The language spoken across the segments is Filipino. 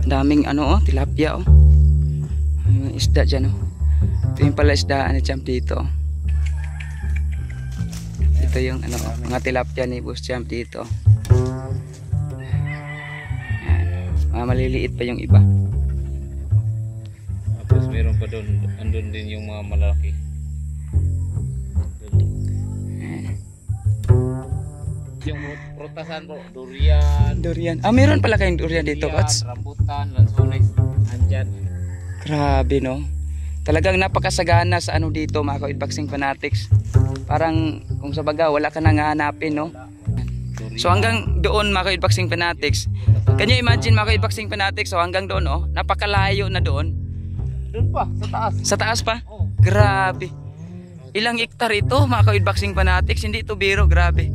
Daming ano tilapia isda dyan Ito yung pala isdaan ni Champ dito. Ito yung mga tilapia ni Boss Champ dito. Yan. Maliliit pa yung iba. Tapos meron pa doon, andun din yung mga malaki. Yung prutasan po, durian. Durian. Meron pala kayong durian dito, Kats? Rambutan, lansones, andyan. Grabe no. Talagang napakasagana sa dito mga ka-Idbaksing Fanatics. Parang kung sa baga wala ka nang hahanapin no. So hanggang doon mga ka-Idbaksing Fanatics. Can you imagine mga ka-Idbaksing Fanatics, so hanggang doon napakalayo na doon. Doon pa, sa taas. Sa taas pa? Oh. Grabe. Ilang hektar ito mga ka-Idbaksing Fanatics, hindi ito biro, grabe.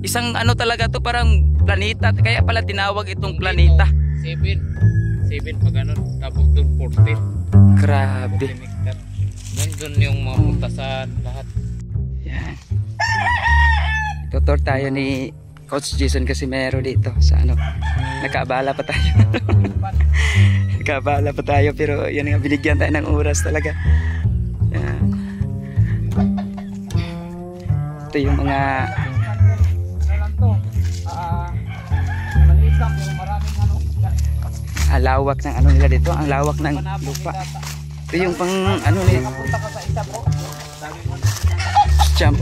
Isang talaga to, parang planeta, kaya pala tinawag itong planeta. 7 pa ganun, tapos doon 14. Grabe. Nandun yung mga putasan, lahat. Yan. Tutor tayo ni Coach Jason Casimero dito sa nakaabala pa tayo. Nakaabala pa tayo pero yan nga, binigyan tayo ng oras talaga. Yan. Ito yung mga lawak ng nila dito, ang lawak ng lupa. Ito yung pang nila. Champ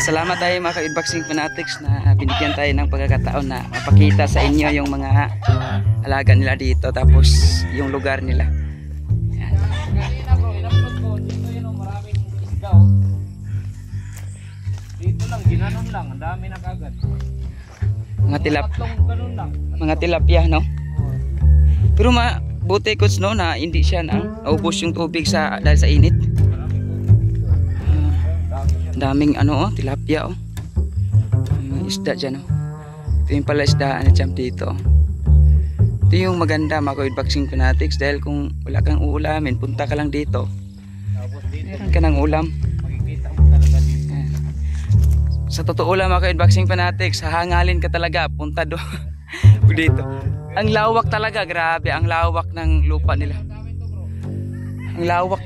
Salamat tayo mga ka-Idbaksing Fanatics na binigyan tayo ng pagkakataon na mapakita sa inyo yung mga alaga nila dito, tapos yung lugar nila. Dito lang, ginanon lang, ang dami na kagad. Mga tilapia no. Pero buti Coach no na hindi siya naubos yung tubig dahil sa init. Daming tilapia isda dyan Ito yung pala isdaan ni Champ dito. Ito yung maganda mga ka-Idbaksing Fanatics, dahil kung wala kang uulamin, punta ka lang dito. Meron ka ng ulam. Sa totoo lang mga ka-Idbaksing Fanatics, hahangalin ka talaga, punta doon dito. Ang lawak talaga, grabe ang lawak ng lupa nila. Ang lawak.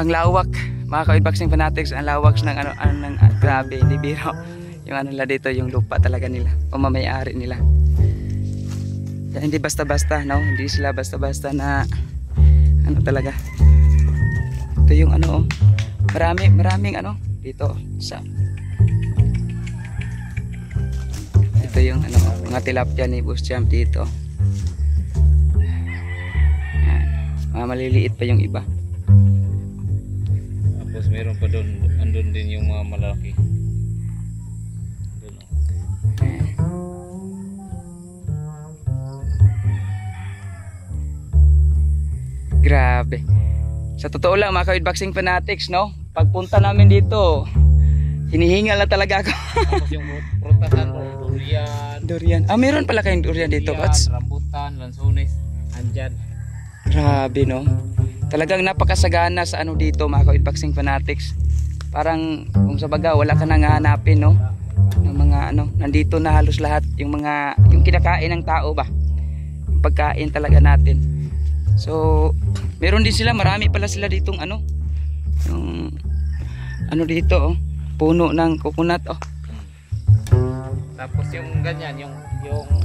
Ang lawak mga ka-Idbaksing Fanatics, ang lawak ng grabe, hindi biro. Yung nila dito, yung lupa talaga nila, pamamayari nila. Kaya hindi basta-basta no, hindi sila basta-basta na talaga. Ito yung maraming dito sa ito yung mga tilapia ni Boss Champ dito. Yan. Maliliit pa yung iba. Tapos meron pa doon, andun din yung mga malaki. Doon. Grabe. Sa totoo lang mga ka-Idbaksing Fanatics no, pagpunta namin dito, hinihingal na talaga ako. Tapos yung prutasan po, durian. Meron pala kayong durian dito, Kats? Rambutan, lansones, andyan. Grabe no. Talagang napakasagana sa dito mga ka-Idbaksing Fanatics. Parang kung sa baga wala ka nang hahanapin no, ng mga nandito na halos lahat yung kinakain ng tao ba, yung pagkain talaga natin. So meron din sila, marami pala sila ditong yung dito puno ng coconut Tapos yung ganyan, yung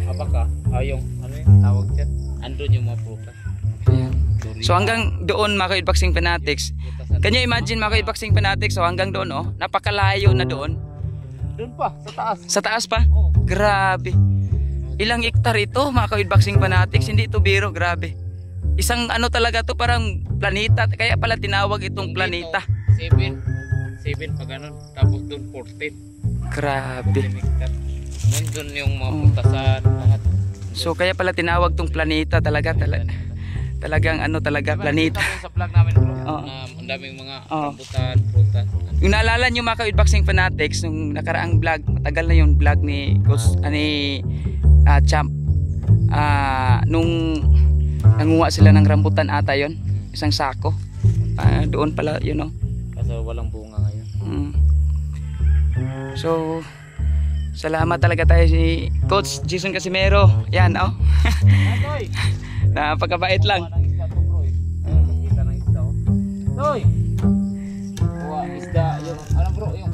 abaka, yung tawag dyan, andun yung mga prutas. Ayan. So hanggang doon mga ka-Idbaksing Fanatics, can you imagine mga ka-Idbaksing Fanatics, so hanggang doon napakalayo na doon. Doon pa, sa taas. Sa taas pa? Oh. Grabe. Ilang hektar ito mga ka-Idbaksing Fanatics, hindi ito biro, grabe. Isang talaga to, parang planeta, kaya pala tinawag itong planeta. 7 pa ganun, tapos doon 14. Grabe. Nandun yung mga putasan, lahat. So kaya pala tinawag tong planeta talaga, talagang talaga planeta. Sa vlog namin bro, ang daming mga rambutan, prutas. Yung naalala nyo mga ka-Idbaksing Fanatics, nung nakaraang vlog, matagal na yung vlog ni Coach Champ, nung Nanguha sila ng rambutan ata yon, isang sako. Doon pala, you know. Kaso walang bunga ngayon. So, salamat talaga tayo si Coach Jason Casimero. Yan, oh. Toy! Napakabait lang. Kuha ng isda to, bro. Kita ng isda, oh. Toy! Kuha ng isda. Yung, ano bro, yung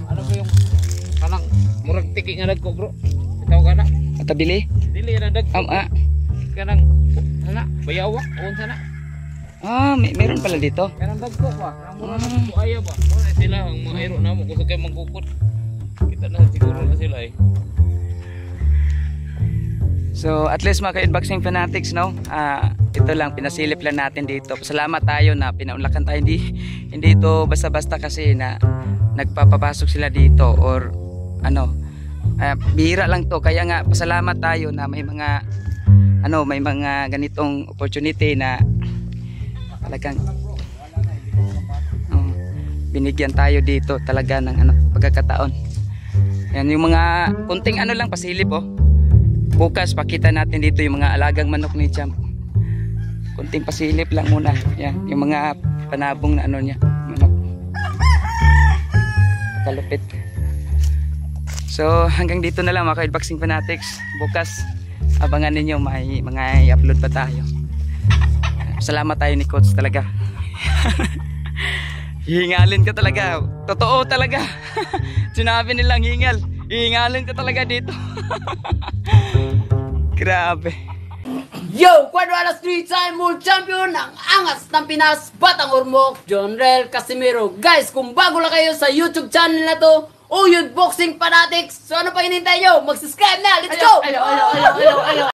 kanang murag tiki nga nagko, bro. Itaw ka na. Matabili? Dili na nagko. Kanang, sana, bayawa, uon sana. Meron pala dito. Kanang dagko pa. Kanang murag nagko ayaw ba. Mura sila, ang mga ero na mo. Gusto kayo magkukot. Kita na, siguro na sila eh. So at least mga ka-unboxing fanatics, no? Ito lang, pinasilip lang natin dito. Salamat tayo na pinaunlakan tayo. Hindi ito basta-basta kasi na nagpapapasok sila dito or ano, bihira lang to. Kaya nga pasalamat tayo na may mga ganitong opportunity na talagang binigyan tayo dito talaga ng pagkakataon. Yan yung mga kunting lang pasilip, oh. Bukas pakita natin dito yung mga alagang manok ni Champ. Kunting pasilip lang muna. Yan, yung mga panabong na niya, manok. Kalupit. So hanggang dito na lang mga ka-unboxing fanatics. Bukas abangan ninyo, may mga i-upload pa tayo. Salamat tayo ni Coach talaga. Hihingalin ka talaga. Totoo talaga. Sinabi nilang hingal. Hihingalin ka talaga dito. Grabe. Yo! Kwado alas 3-time world champion ng angas ng Pinas, Batang Ormoc, Jonrel Casimiro. Guys, kung bago lang kayo sa YouTube channel na to, Uyod Boxing Fanatics, so ano pa hinintay nyo? Mag-subscribe na! Let's go!